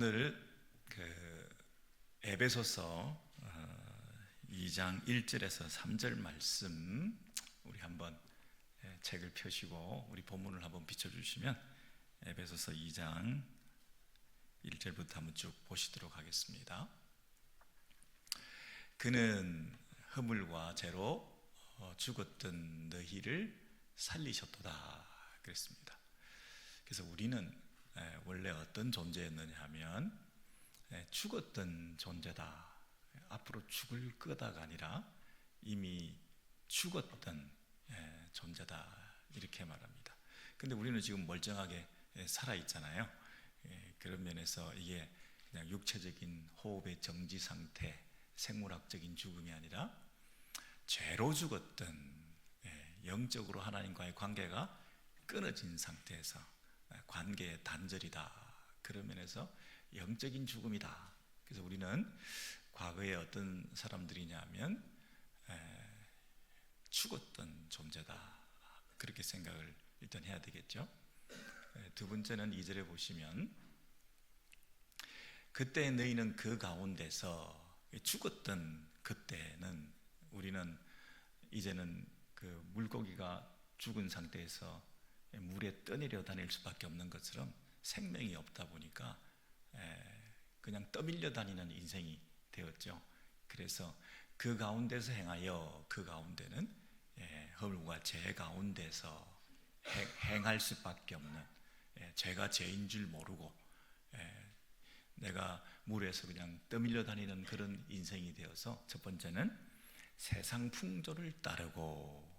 오늘 에베소서 2장 1절에서 3절 말씀 우리 한번 책을 펴시고 우리 본문을 한번 비춰주시면 에베소서 2장 1절부터 한번 쭉 보시도록 하겠습니다. 그는 허물과 죄로 죽었던 너희를 살리셨도다 그랬습니다. 그래서 우리는 원래 어떤 존재였느냐 하면 죽었던 존재다. 앞으로 죽을 거다가 아니라 이미 죽었던 존재다 이렇게 말합니다. 근데 우리는 지금 멀쩡하게 살아있잖아요. 그런 면에서 이게 그냥 육체적인 호흡의 정지 상태, 생물학적인 죽음이 아니라 죄로 죽었던 영적으로 하나님과의 관계가 끊어진 상태에서 관계의 단절이다. 그런 면에서 영적인 죽음이다. 그래서 우리는 과거에 어떤 사람들이냐면 죽었던 존재다. 그렇게 생각을 일단 해야 되겠죠. 두 번째는 2절에 보시면 그때 너희는 그 가운데서 죽었던 그때는 우리는 이제는 그 물고기가 죽은 상태에서 물에 떠내려 다닐 수밖에 없는 것처럼 생명이 없다 보니까 그냥 떠밀려 다니는 인생이 되었죠. 그래서 그 가운데서 행하여 그 가운데는 허물과 죄 가운데서 행할 수밖에 없는 죄가 죄인 줄 모르고 내가 물에서 그냥 떠밀려 다니는 그런 인생이 되어서 첫 번째는 세상 풍조를 따르고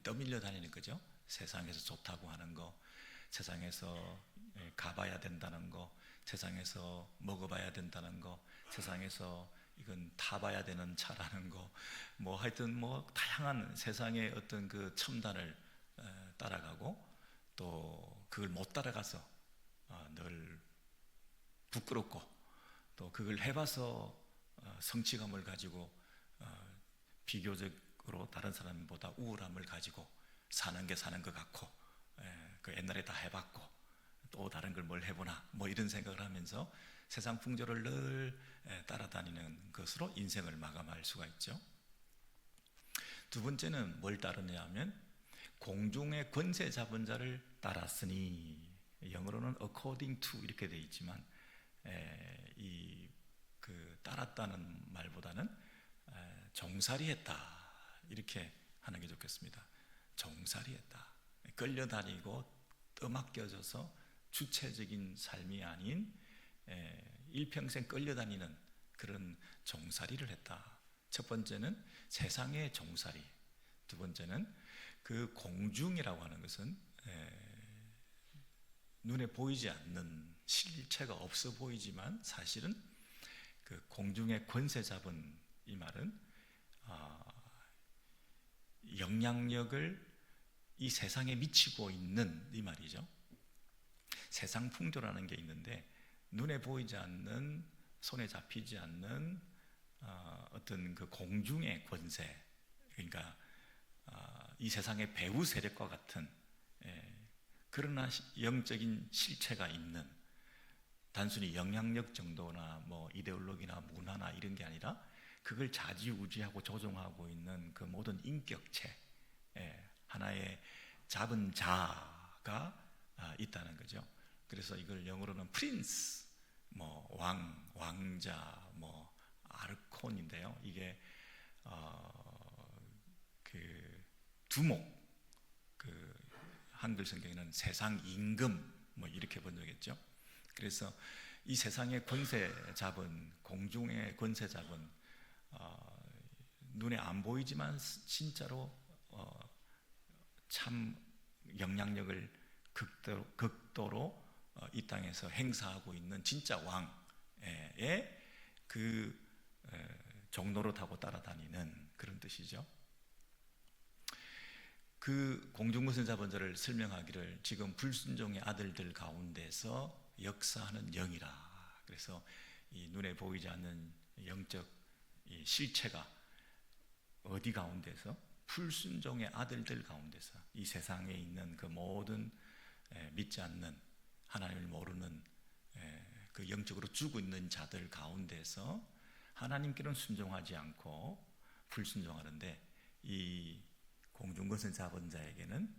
떠밀려 다니는 거죠. 세상에서 좋다고 하는 거, 세상에서 가봐야 된다는 거, 세상에서 먹어봐야 된다는 거, 세상에서 이건 타봐야 되는 차라는 거, 뭐 하여튼 뭐 다양한 세상의 어떤 그 첨단을 따라가고 또 그걸 못 따라가서 늘 부끄럽고 또 그걸 해봐서 성취감을 가지고 비교적으로 다른 사람보다 우월함을 가지고 사는 게 사는 것 같고 그 옛날에 다 해봤고 또 다른 걸 뭘 해보나 뭐 이런 생각을 하면서 세상 풍조를 늘 따라다니는 것으로 인생을 마감할 수가 있죠. 두 번째는 뭘 따르냐 하면 공중의 권세 잡은 자를 따랐으니, 영어로는 according to 이렇게 되어 있지만 이 그 따랐다는 말보다는 종살이했다 이렇게 하는 게 좋겠습니다. 종살이했다. 끌려다니고 떠맡겨져서 주체적인 삶이 아닌 일평생 끌려다니는 그런 종살이를 했다. 첫 번째는 세상의 종살이, 두 번째는 그 공중이라고 하는 것은 눈에 보이지 않는 실체가 없어 보이지만 사실은 그 공중의 권세 잡은 이 말은 영향력을 이 세상에 미치고 있는 이 말이죠. 세상 풍조라는 게 있는데 눈에 보이지 않는, 손에 잡히지 않는 어떤 그 공중의 권세, 그러니까 이 세상의 배후 세력과 같은 그러나 영적인 실체가 있는, 단순히 영향력 정도나 뭐 이데올로기나 문화나 이런 게 아니라 그걸 좌지우지하고 조종하고 있는 그 모든 인격체, 하나의 잡은 자가 있다는 거죠. 그래서 이걸 영어로는 프린스, 뭐 왕자, 뭐 아르콘인데요. 이게 그 두목, 그 한글 성경에는 세상 임금 뭐 이렇게 번역했죠. 그래서 이 세상의 권세 잡은, 공중의 권세 잡은, 눈에 안 보이지만 진짜로 참 영향력을 극도로 이 땅에서 행사하고 있는 진짜 왕의 그 종로를 타고 따라다니는 그런 뜻이죠. 그 공중권세 잡은 자를 설명하기를 지금 불순종의 아들들 가운데서 역사하는 영이라. 그래서 이 눈에 보이지 않는 영적 이 실체가 어디 가운데서? 불순종의 아들들 가운데서, 이 세상에 있는 그 모든 믿지 않는, 하나님을 모르는 그 영적으로 죽어 있는 자들 가운데서 하나님께는 순종하지 않고 불순종하는데, 이 공중것을 잡은 자에게는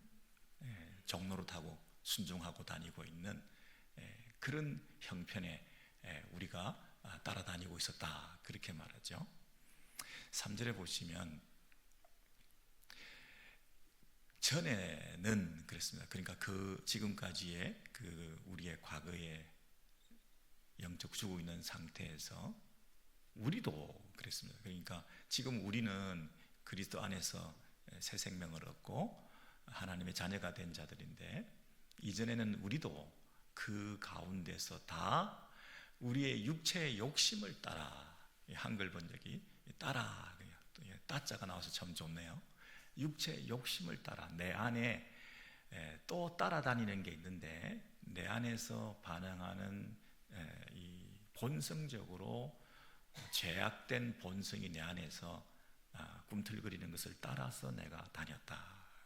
종로로 타고 순종하고 다니고 있는 그런 형편에 우리가 따라다니고 있었다, 그렇게 말하죠. 3절에 보시면 전에는 그랬습니다. 그러니까 그 지금까지의 그 우리의 과거의 영적 죽어 있는 상태에서 우리도 그랬습니다. 그러니까 지금 우리는 그리스도 안에서 새 생명을 얻고 하나님의 자녀가 된 자들인데, 이전에는 우리도 그 가운데서 다 우리의 육체의 욕심을 따라, 한글 번역이 따라, 따자가 나와서 참 좋네요. 육체의 욕심을 따라 내 안에 또 따라다니는 게 있는데, 내 안에서 반응하는 이 본성적으로 죄악된 본성이 내 안에서 꿈틀거리는 것을 따라서 내가 다녔다,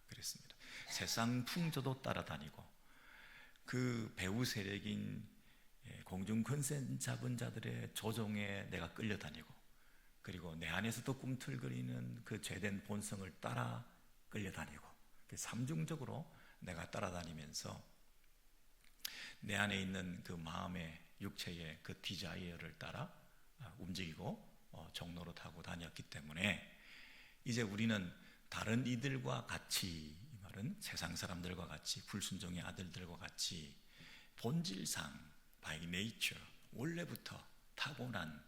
그랬습니다. 세상 풍조도 따라다니고, 그 배후 세력인 공중 권세 잡은 자들의 조종에 내가 끌려다니고, 그리고 내 안에서도 꿈틀거리는 그 죄된 본성을 따라 끌려다니고, 삼중적으로 내가 따라다니면서 내 안에 있는 그 마음의 육체의 그 디자이어를 따라 움직이고 종로로 타고 다녔기 때문에, 이제 우리는 다른 이들과 같이, 이 말은 세상 사람들과 같이, 불순종의 아들들과 같이 본질상 by nature, 원래부터 타고난,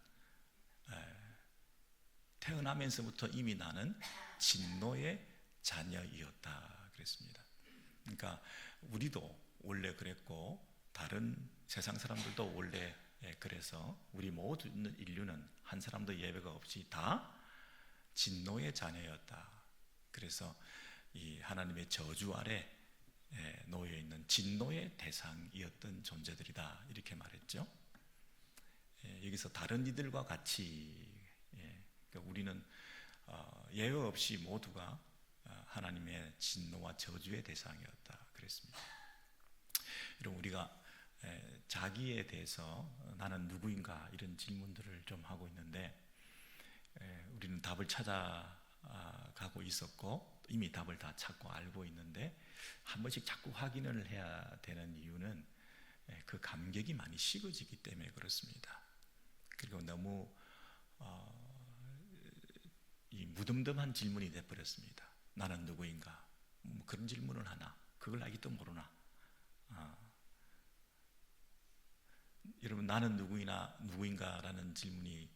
태어나면서부터 이미 나는 진노의 자녀이었다, 그랬습니다. 그러니까 우리도 원래 그랬고 다른 세상 사람들도 원래 그래서 우리 모든 인류는 한 사람도 예외가 없이 다 진노의 자녀였다. 그래서 이 하나님의 저주 아래 놓여 있는 진노의 대상이었던 존재들이다, 이렇게 말했죠. 여기서 다른 이들과 같이, 그러니까 우리는 예외 없이 모두가 하나님의 진노와 저주의 대상이었다, 그랬습니다. 여러분, 우리가 자기에 대해서 나는 누구인가, 이런 질문들을 좀 하고 있는데, 우리는 답을 찾아가고 있었고 이미 답을 다 찾고 알고 있는데, 한 번씩 자꾸 확인을 해야 되는 이유는 그 감격이 많이 식어지기 때문에 그렇습니다. 그리고 너무 이 무덤덤한 질문이 돼버렸습니다. 나는 누구인가? 뭐 그런 질문을 하나? 그걸 알기도 모르나? 여러분, 나는 누구인가라는 질문이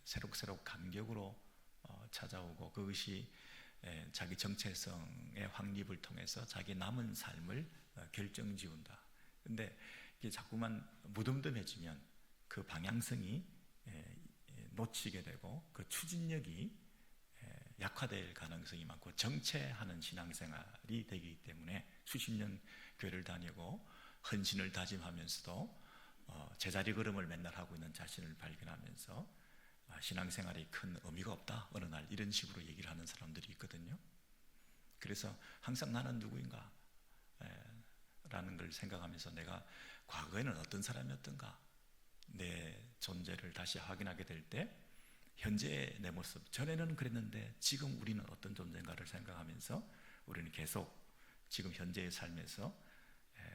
새록새록 감격으로 찾아오고, 그것이 자기 정체성의 확립을 통해서 자기 남은 삶을 결정지운다. 근데 이게 자꾸만 무덤덤해지면 그 방향성이 놓치게 되고, 그 추진력이 약화될 가능성이 많고, 정체하는 신앙생활이 되기 때문에 수십 년 교회를 다니고 헌신을 다짐하면서도 제자리 걸음을 맨날 하고 있는 자신을 발견하면서 신앙생활이 큰 의미가 없다, 어느 날 이런 식으로 얘기를 하는 사람들이 있거든요. 그래서 항상 나는 누구인가 라는 걸 생각하면서 내가 과거에는 어떤 사람이었던가, 내 존재를 다시 확인하게 될 때 현재의 내 모습, 전에는 그랬는데 지금 우리는 어떤 존재인가를 생각하면서 우리는 계속 지금 현재의 삶에서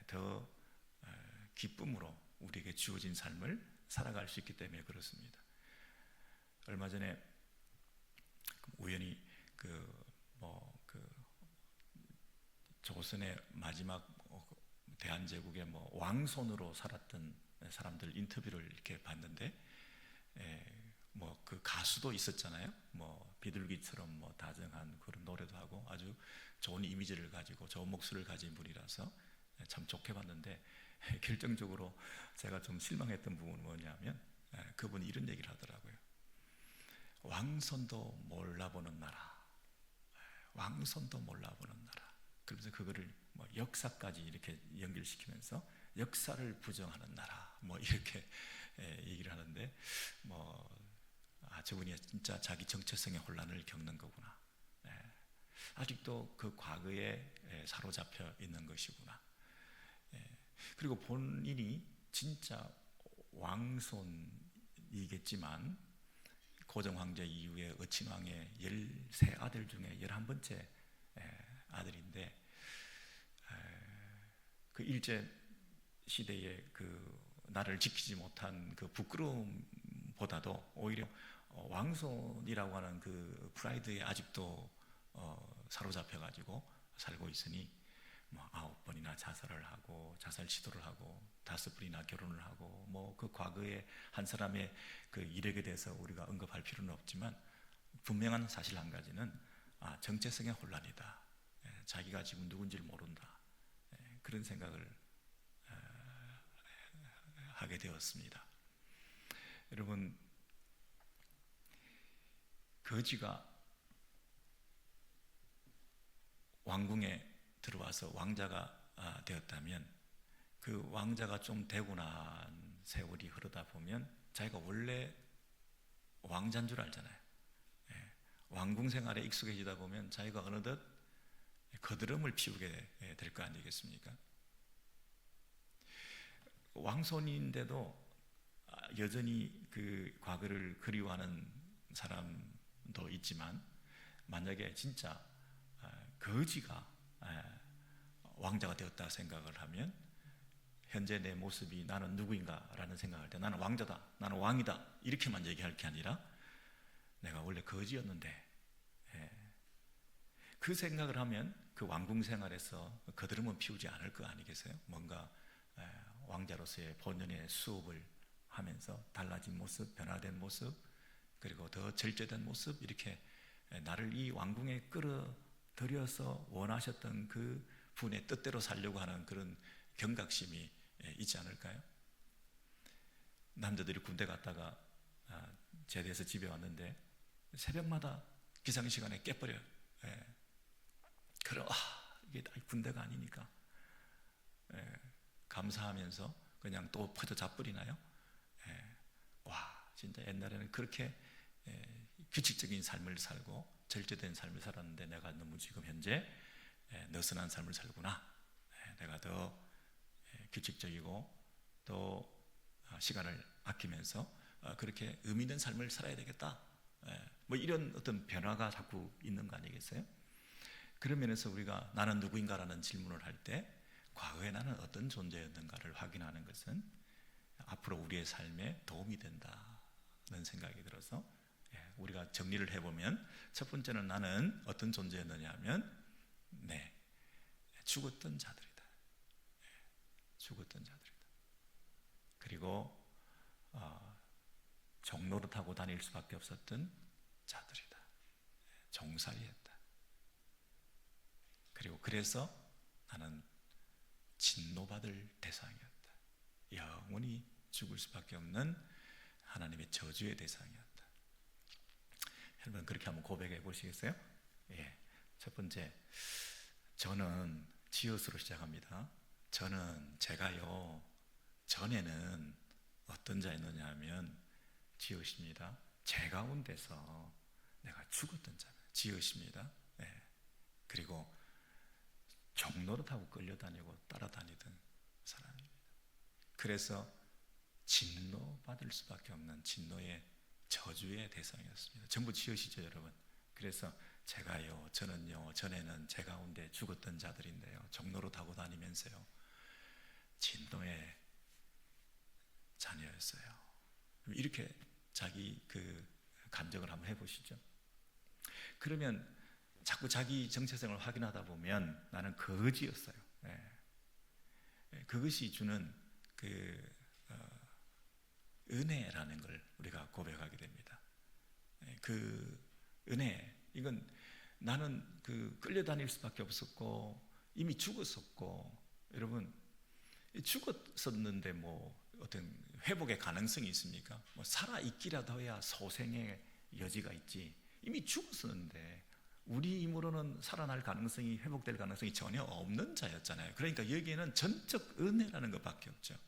더 기쁨으로 우리에게 주어진 삶을 살아갈 수 있기 때문에 그렇습니다. 얼마 전에 우연히 조선의 마지막 대한제국의 왕손으로 살았던 사람들 인터뷰를 이렇게 봤는데, 그 가수도 있었잖아요. 비둘기처럼 다정한 그런 노래도 하고 아주 좋은 이미지를 가지고 좋은 목소리를 가진 분이라서 참 좋게 봤는데, 결정적으로 제가 좀 실망했던 부분은 뭐냐면, 그분이 이런 얘기를 하더라고요. 왕손도 몰라보는 나라, 왕손도 몰라보는 나라. 그러면서 그거를 역사까지 이렇게 연결시키면서 역사를 부정하는 나라, 이렇게 얘기를 하는데, 저분이 진짜 자기 정체성의 혼란을 겪는 거구나. 아직도 그 과거에 사로잡혀 있는 것이구나. 그리고 본인이 진짜 왕손이겠지만 고종 황제 이후에 어친왕의 13아들 중에 11번째 아들인데, 그 일제 시대에 그 나를 지키지 못한 그 부끄러움보다도 오히려 왕손이라고 하는 그 프라이드에 아직도 사로잡혀가지고 살고 있으니, 뭐 9번이나 자살을 하고 자살 시도를 하고 5번이나 결혼을 하고, 뭐 그 과거에 한 사람의 그 이력에 대해서 우리가 언급할 필요는 없지만, 분명한 사실 한 가지는 정체성의 혼란이다. 자기가 지금 누군지를 모른다. 그런 생각을 하게 되었습니다. 여러분, 거지가 왕궁에 들어와서 왕자가 되었다면, 그 왕자가 좀 되고 난 세월이 흐르다 보면 자기가 원래 왕자인 줄 알잖아요. 왕궁 생활에 익숙해지다 보면 자기가 어느덧 거드름을 피우게 될 거 아니겠습니까? 왕손인데도 여전히 그 과거를 그리워하는 사람도 있지만, 만약에 진짜 거지가 왕자가 되었다 생각을 하면, 현재 내 모습이 나는 누구인가 라는 생각할 때 나는 왕자다, 나는 왕이다, 이렇게만 얘기할 게 아니라 내가 원래 거지였는데, 그 생각을 하면 그 왕궁 생활에서 거드름은 피우지 않을 거 아니겠어요? 뭔가 왕자로서의 본연의 수업을 하면서 달라진 모습, 변화된 모습, 그리고 더 절제된 모습, 이렇게 나를 이 왕궁에 끌어들여서 원하셨던 그 분의 뜻대로 살려고 하는 그런 경각심이 있지 않을까요? 남자들이 군대 갔다가 제대해서 집에 왔는데 새벽마다 기상시간에 깨버려요. 그럼 이게 군대가 아니니까 감사하면서 그냥 또 퍼져 자버리나요? 와, 진짜 옛날에는 그렇게 규칙적인 삶을 살고 절제된 삶을 살았는데 내가 너무 지금 현재 느슨한 삶을 살구나. 내가 더 규칙적이고 또 시간을 아끼면서 그렇게 의미 있는 삶을 살아야 되겠다. 뭐 이런 어떤 변화가 자꾸 있는 거 아니겠어요? 그런 면에서 우리가 나는 누구인가라는 질문을 할 때 과거에 나는 어떤 존재였는가를 확인하는 것은 앞으로 우리의 삶에 도움이 된다는 생각이 들어서, 우리가 정리를 해보면 첫 번째는 나는 어떤 존재였느냐 하면 죽었던 자들이다. 죽었던 자들이다. 그리고 종로를 타고 다닐 수밖에 없었던 자들이다. 종살이했다. 그리고 그래서 나는 진노받을 대상이었다. 영원히 죽을 수밖에 없는 하나님의 저주의 대상이었다. 여러분, 그렇게 한번 고백해 보시겠어요? 첫 번째, 저는 지읒으로 시작합니다. 제가요, 전에는 어떤 자였느냐 하면 지읒입니다. 제 가운데서 내가 죽었던 자는 지읒입니다. 그리고 종로를 타고 끌려다니고 따라다니던 사람입니다. 그래서 진노받을 수밖에 없는 진노의 저주의 대상이었습니다. 전부 지읒이죠, 여러분. 그래서 제가요, 저는요, 전에는 제 가운데 죽었던 자들인데요, 종로로 타고 다니면서요, 진노의 자녀였어요. 이렇게 자기 그 감정을 한번 해보시죠. 그러면 자꾸 자기 정체성을 확인하다 보면 나는 거지였어요. 그것이 주는 그 은혜라는 걸 우리가 고백하게 됩니다. 그 은혜, 이건 나는 그 끌려다닐 수밖에 없었고 이미 죽었었고, 여러분, 죽었었는데 뭐 어떤 회복의 가능성이 있습니까? 뭐 살아있기라도 해야 소생의 여지가 있지, 이미 죽었었는데 우리 힘으로는 살아날 가능성이, 회복될 가능성이 전혀 없는 자였잖아요. 그러니까 여기에는 전적 은혜라는 것밖에 없죠.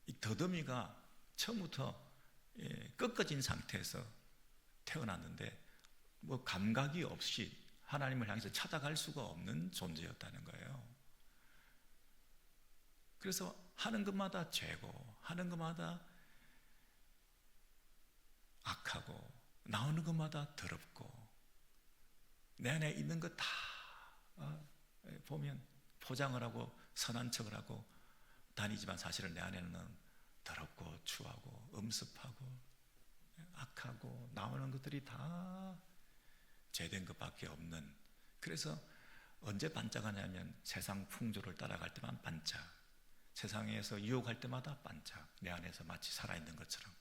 이 더듬이가 처음부터 꺾어진 상태에서 태어났는데 뭐 감각이 없이 하나님을 향해서 찾아갈 수가 없는 존재였다는 거예요. 그래서 하는 것마다 죄고 하는 것마다 악하고 나오는 것마다 더럽고 내 안에 있는 것 다 보면 포장을 하고 선한 척을 하고 다니지만 사실은 내 안에는 더럽고 추하고 음습하고 악하고 나오는 것들이 다 죄된 것밖에 없는, 그래서 언제 반짝하냐면 세상 풍조를 따라갈 때만 반짝, 세상에서 유혹할 때마다 반짝, 내 안에서 마치 살아있는 것처럼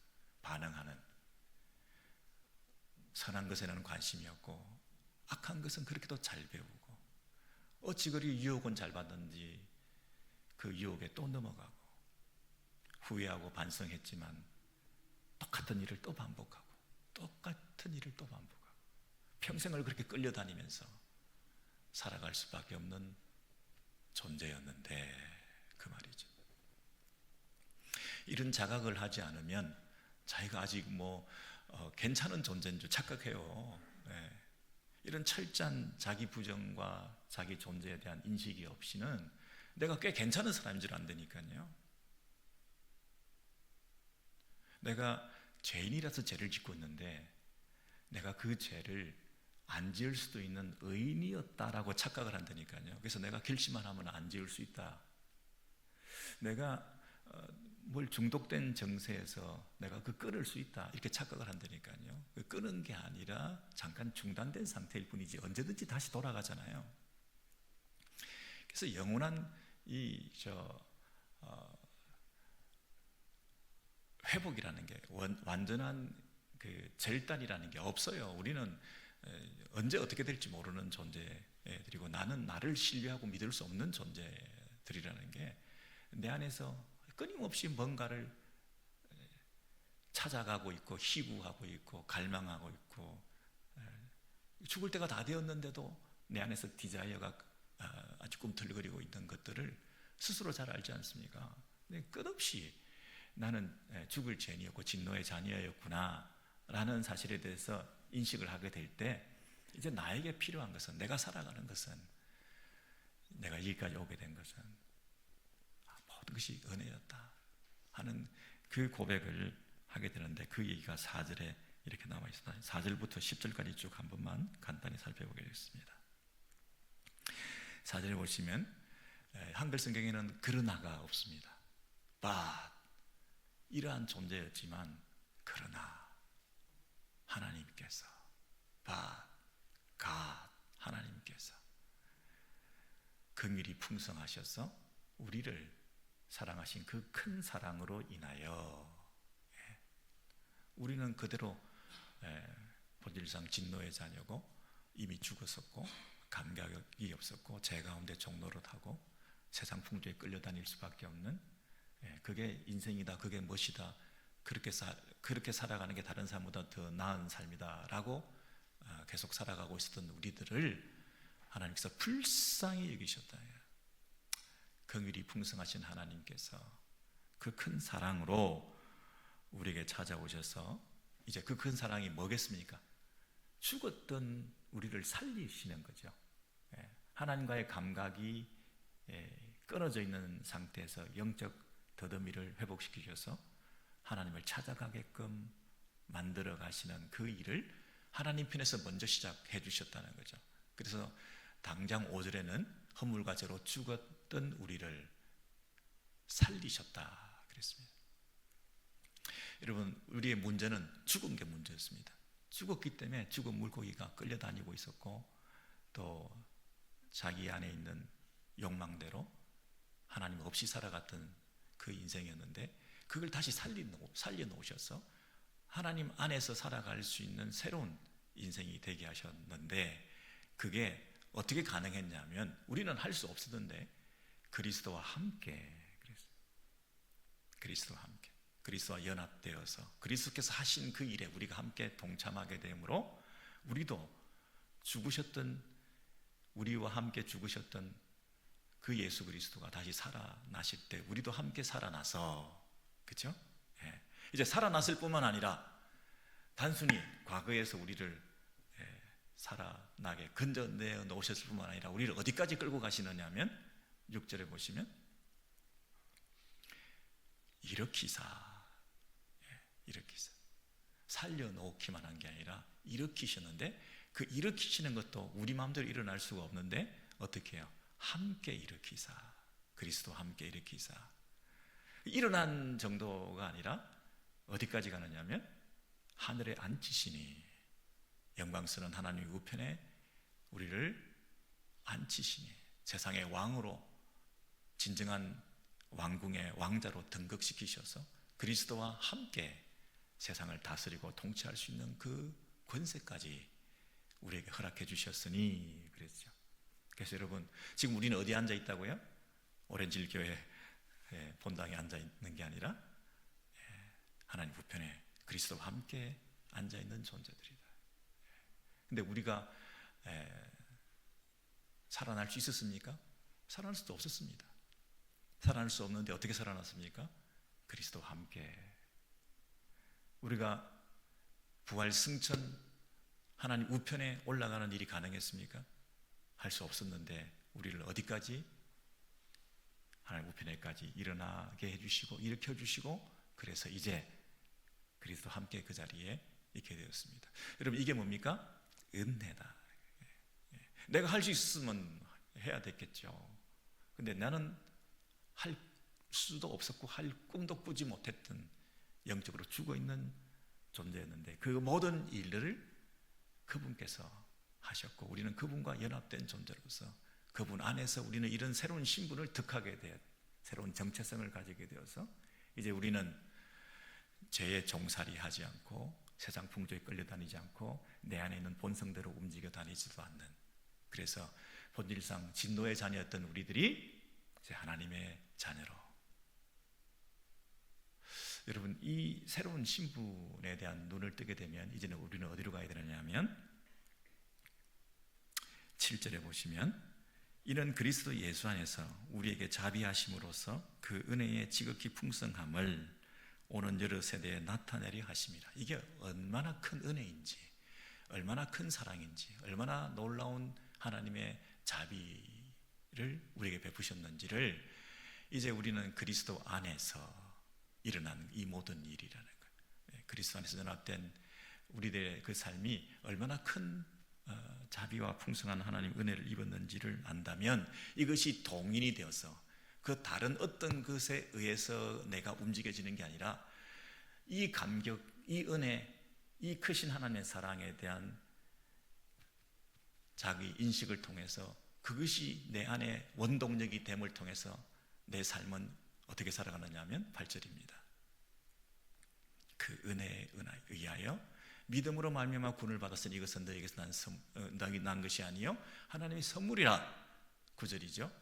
반응하는, 선한 것에는 관심이 없고 악한 것은 그렇게도 잘 배우고 어찌 그리 유혹은 잘 받는지 그 유혹에 또 넘어가고 후회하고 반성했지만 똑같은 일을 또 반복하고 똑같은 일을 또 반복하고 평생을 그렇게 끌려다니면서 살아갈 수밖에 없는 존재였는데 그 말이죠. 이런 자각을 하지 않으면 자기가 아직 괜찮은 존재인 줄 착각해요. 네. 이런 철저한 자기 부정과 자기 존재에 대한 인식이 없이는 내가 꽤 괜찮은 사람인 줄 안다니까요. 내가 죄인이라서 죄를 짓고 있는데 내가 그 죄를 안 지을 수도 있는 의인이었다라고 착각을 한다니까요. 그래서 내가 결심만 하면 안 지을 수 있다. 내가 뭘 중독된 정세에서 내가 그 끊을 수 있다 이렇게 착각을 한다니까요. 그 끊은 게 아니라 잠깐 중단된 상태일 뿐이지 언제든지 다시 돌아가잖아요. 그래서 영원한 회복이라는 게 완전한 그 절단이라는 게 없어요. 우리는 언제 어떻게 될지 모르는 존재들이고 나는 나를 신뢰하고 믿을 수 없는 존재들이라는 게 내 안에서 끊임없이 뭔가를 찾아가고 있고 희구하고 있고 갈망하고 있고 죽을 때가 다 되었는데도 내 안에서 디자이어가 아주 꿈틀거리고 있는 것들을 스스로 잘 알지 않습니까? 끝없이 나는 죽을 죄인이었고 진노의 자녀였구나 라는 사실에 대해서 인식을 하게 될 때 이제 나에게 필요한 것은, 내가 살아가는 것은, 내가 여기까지 오게 된 것은 모든 것이 은혜였다 하는 그 고백을 하게 되는데 그 얘기가 4절에 이렇게 나와 있습니다. 4절부터 10절까지 쭉 한 번만 간단히 살펴보겠습니다. 4절에 보시면 한글 성경에는 그러나가 없습니다. But 이러한 존재였지만 그러나 하나님께서 But God 하나님께서 긍휼이 풍성하셔서 우리를 사랑하신 그 큰 사랑으로 인하여 우리는 그대로 본질상 진노의 자녀고 이미 죽었었고 감각이 없었고 죄 가운데 종노릇하고 세상 풍조에 끌려다닐 수밖에 없는, 그게 인생이다, 그게 멋이다, 그렇게 살아가는 게 다른 사람보다 더 나은 삶이다 라고 계속 살아가고 있었던 우리들을 하나님께서 불쌍히 여기셨다. 긍휼이 풍성하신 하나님께서 그 큰 사랑으로 우리에게 찾아오셔서 이제 그 큰 사랑이 뭐겠습니까? 죽었던 우리를 살리시는 거죠. 하나님과의 감각이 끊어져 있는 상태에서 영적 더듬이를 회복시키셔서 하나님을 찾아가게끔 만들어 가시는 그 일을 하나님 편에서 먼저 시작해 주셨다는 거죠. 그래서 당장 5절에는 허물과 죄로 죽었던 우리를 살리셨다 그랬습니다. 여러분, 우리의 문제는 죽은 게 문제였습니다. 죽었기 때문에 죽은 물고기가 끌려다니고 있었고 또 자기 안에 있는 욕망대로 하나님 없이 살아갔던 그 인생이었는데 그걸 다시 살려놓으셔서 하나님 안에서 살아갈 수 있는 새로운 인생이 되게 하셨는데, 그게 어떻게 가능했냐면 우리는 할 수 없었는데 그리스도와 함께 그리스도와 함께 그리스도와 연합되어서 그리스도께서 하신 그 일에 우리가 함께 동참하게 되므로 우리도 죽으셨던, 우리와 함께 죽으셨던 그 예수 그리스도가 다시 살아나실 때 우리도 함께 살아나서, 그렇죠? 이제 살아났을 뿐만 아니라 단순히 과거에서 우리를 살아나게 건져내어 놓으셨을 뿐만 아니라 우리를 어디까지 끌고 가시느냐 하면 6절에 보시면 일으키사, 일으키사. 살려놓기만 한 게 아니라 일으키셨는데, 그 일으키시는 것도 우리 마음대로 일어날 수가 없는데 어떻게 해요? 함께 일으키사, 그리스도와 함께 일으키사. 일어난 정도가 아니라 어디까지 가느냐면 하늘에 앉히시니, 영광스러운 하나님 우편에 우리를 앉히시니, 세상의 왕으로, 진정한 왕궁의 왕자로 등극시키셔서 그리스도와 함께 세상을 다스리고 통치할 수 있는 그 권세까지 우리에게 허락해 주셨으니 그랬죠. 그래서 여러분, 지금 우리는 어디에 앉아 있다고요? 오렌지힐 교회 본당에 앉아 있는 게 아니라 하나님 우편에 그리스도와 함께 앉아 있는 존재들이다. 근데 우리가 살아날 수 있었습니까? 살아날 수도 없었습니다. 살아날 수 없는데 어떻게 살아났습니까? 그리스도와 함께. 우리가 부활 승천 하나님 우편에 올라가는 일이 가능했습니까? 할 수 없었는데 우리를 어디까지? 하나님 우편에까지 일어나게 해주시고 일으켜 주시고, 그래서 이제 그리스도와 함께 그 자리에 있게 되었습니다. 여러분, 이게 뭡니까? 은혜다. 내가 할 수 있으면 해야 됐겠죠. 근데 나는 할 수도 없었고 할 꿈도 꾸지 못했던, 영적으로 죽어있는 존재였는데 그 모든 일들을 그분께서 하셨고, 우리는 그분과 연합된 존재로서 그분 안에서 우리는 이런 새로운 신분을 득하게 되어, 새로운 정체성을 가지게 되어서 이제 우리는 죄의 종살이 하지 않고 세상 풍조에 끌려다니지 않고 내 안에 있는 본성대로 움직여 다니지도 않는, 그래서 본질상 진노의 자녀였던 우리들이 이제 하나님의 자녀로. 여러분, 이 새로운 신분에 대한 눈을 뜨게 되면 이제는 우리는 어디로 가야 되느냐면 7절에 보시면, 이는 그리스도 예수 안에서 우리에게 자비하심으로써 그 은혜의 지극히 풍성함을 오는 여러 세대에 나타내려 하심이라. 이게 얼마나 큰 은혜인지, 얼마나 큰 사랑인지, 얼마나 놀라운 하나님의 자비를 우리에게 베푸셨는지를 이제 우리는 그리스도 안에서 일어난 이 모든 일이라는 거예요. 그리스도 안에서 연합된 우리들의 그 삶이 얼마나 큰 자비와 풍성한 하나님 은혜를 입었는지를 안다면, 이것이 동인이 되어서 그 다른 어떤 것에 의해서 내가 움직여지는 게 아니라 이 감격, 이 은혜, 이 크신 하나님의 사랑에 대한 자기 인식을 통해서, 그것이 내 안에 원동력이 됨을 통해서 내 삶은 어떻게 살아가느냐 하면 8절입니다. 그 은혜에 의하여 믿음으로 말미암아 구원을 받았으니 이것은 너에게서 난 것이 아니요 하나님의 선물이라. 9절이죠.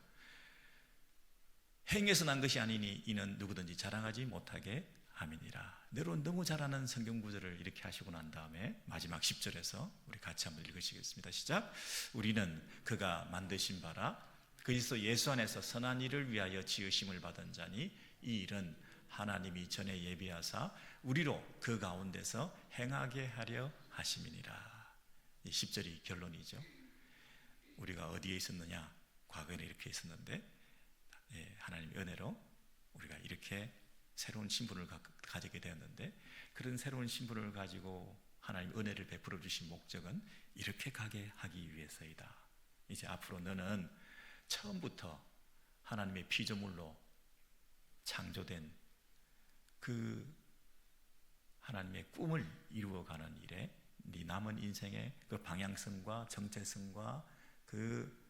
행에서 난 것이 아니니 이는 누구든지 자랑하지 못하게 함이니라. 너무 잘하는 성경 구절을 이렇게 하시고 난 다음에 마지막 10절에서 우리 같이 한번 읽으시겠습니다. 시작. 우리는 그가 만드신 바라 그리스도 예수 안에서 선한 일을 위하여 지으심을 받은 자니 이 일은 하나님이 전에 예비하사 우리로 그 가운데서 행하게 하려 하심이니라. 이 10절이 결론이죠. 우리가 어디에 있었느냐? 과거에는 이렇게 있었는데 하나님의 은혜로 우리가 이렇게 새로운 신분을 가지게 되었는데, 그런 새로운 신분을 가지고 하나님 은혜를 베풀어 주신 목적은 이렇게 가게 하기 위해서이다. 이제 앞으로 너는 처음부터 하나님의 피조물로 창조된 그 하나님의 꿈을 이루어가는 일에 네 남은 인생의 그 방향성과 정체성과 그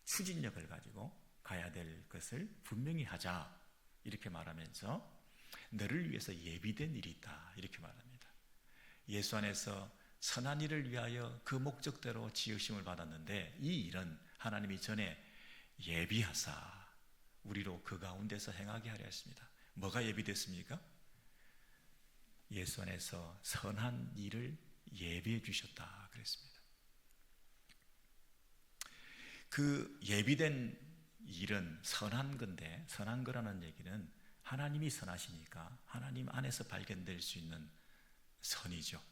추진력을 가지고 가야 될 것을 분명히 하자, 이렇게 말하면서 너를 위해서 예비된 일이 있다, 이렇게 말합니다. 예수 안에서 선한 일을 위하여 그 목적대로 지으심을 받았는데, 이 일은 하나님이 전에 예비하사 우리로 그 가운데서 행하게 하려 했습니다. 뭐가 예비됐습니까? 예수 안에서 선한 일을 예비해 주셨다 그랬습니다. 그 예비된 일은 선한 건데, 선한 거라는 얘기는 하나님이 선하시니까 하나님 안에서 발견될 수 있는 선이죠.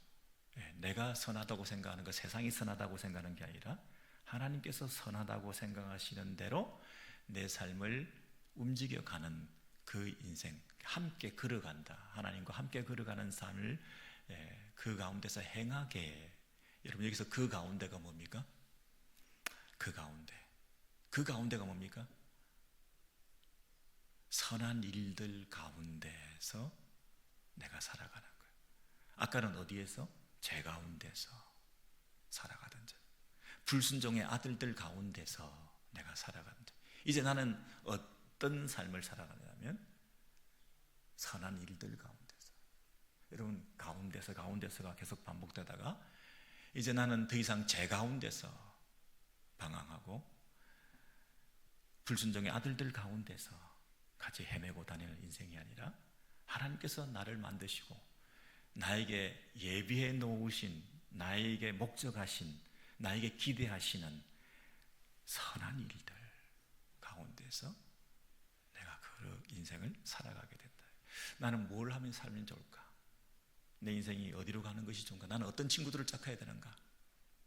내가 선하다고 생각하는 것, 세상이 선하다고 생각하는 게 아니라 하나님께서 선하다고 생각하시는 대로 내 삶을 움직여가는 그 인생 함께 걸어간다. 하나님과 함께 걸어가는 삶을 그 가운데서 행하게. 여러분 여기서 그 가운데가 뭡니까? 그 가운데가 뭡니까? 선한 일들 가운데서 내가 살아가는 거예요. 아까는 어디에서? 제 가운데서 살아가던 자. 불순종의 아들들 가운데서 내가 살아가는 자. 이제 나는 어떤 삶을 살아가냐면 선한 일들 가운데서. 여러분 가운데서가 계속 반복되다가 이제 나는 더 이상 제 가운데서 방황하고 불순종의 아들들 가운데서 같이 헤매고 다니는 인생이 아니라 하나님께서 나를 만드시고 나에게 예비해 놓으신, 나에게 목적하신, 나에게 기대하시는 선한 일들 가운데서 내가 그 인생을 살아가게 된다. 나는 뭘 하면 살면 좋을까? 내 인생이 어디로 가는 것이 좋은가? 나는 어떤 친구들을 짝해야 되는가?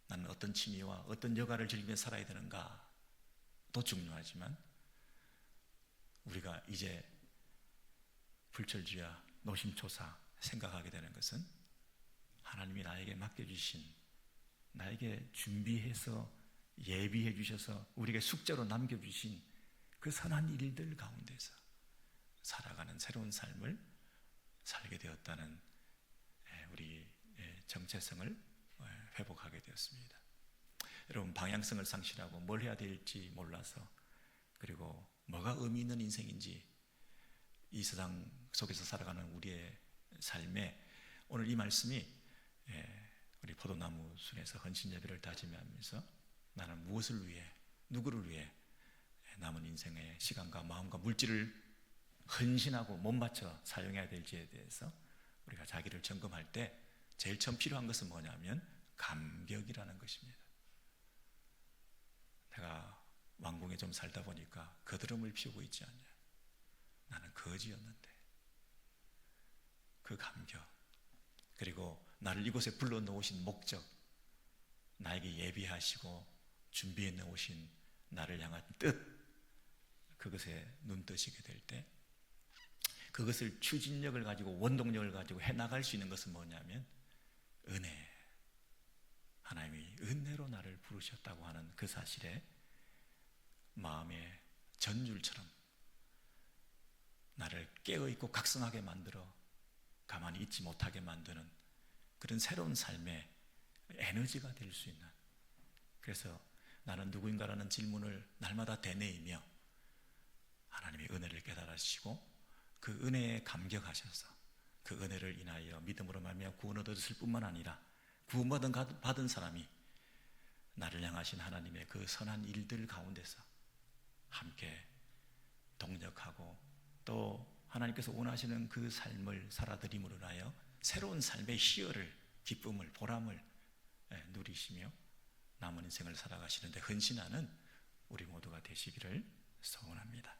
나는 어떤 취미와 어떤 여가를 즐기며 살아야 되는가? 도 중요하지만 우리가 이제 불철주야 노심초사 생각하게 되는 것은 하나님이 나에게 맡겨주신, 나에게 준비해서 예비해 주셔서 우리에게 숙제로 남겨주신 그 선한 일들 가운데서 살아가는 새로운 삶을 살게 되었다는 우리 정체성을 회복하게 되었습니다. 여러분 방향성을 상실하고 뭘 해야 될지 몰라서, 그리고 뭐가 의미 있는 인생인지 이 세상 속에서 살아가는 우리의 삶에 오늘 이 말씀이 우리 포도나무 순에서 헌신예배를 다짐하면서 나는 무엇을 위해, 누구를 위해 남은 인생의 시간과 마음과 물질을 헌신하고 못 바쳐 사용해야 될지에 대해서 우리가 자기를 점검할 때 제일 처음 필요한 것은 뭐냐면 감격이라는 것입니다. 내가 왕궁에 좀 살다 보니까 거드름을 피우고 있지 않냐? 나는 거지였는데. 그 감격, 그리고 나를 이곳에 불러놓으신 목적, 나에게 예비하시고 준비해 놓으신 나를 향한 뜻, 그것에 눈뜨시게 될 때 그것을 추진력을 가지고 원동력을 가지고 해나갈 수 있는 것은 뭐냐면 은혜, 하나님이 은혜로 나를 부르셨다고 하는 그 사실에 마음의 전율처럼 나를 깨어있고 각성하게 만들어 가만히 있지 못하게 만드는 그런 새로운 삶의 에너지가 될 수 있는, 그래서 나는 누구인가라는 질문을 날마다 되뇌이며 하나님의 은혜를 깨달으시고 그 은혜에 감격하셔서 그 은혜를 인하여 믿음으로 말미암아 구원 얻었을 뿐만 아니라 구원받은 사람이 나를 향하신 하나님의 그 선한 일들 가운데서 함께 동력하고 또 하나님께서 원하시는 그 삶을 살아드림으로 인하여 새로운 삶의 희열을, 기쁨을, 보람을 누리시며 남은 인생을 살아가시는데 헌신하는 우리 모두가 되시기를 소원합니다.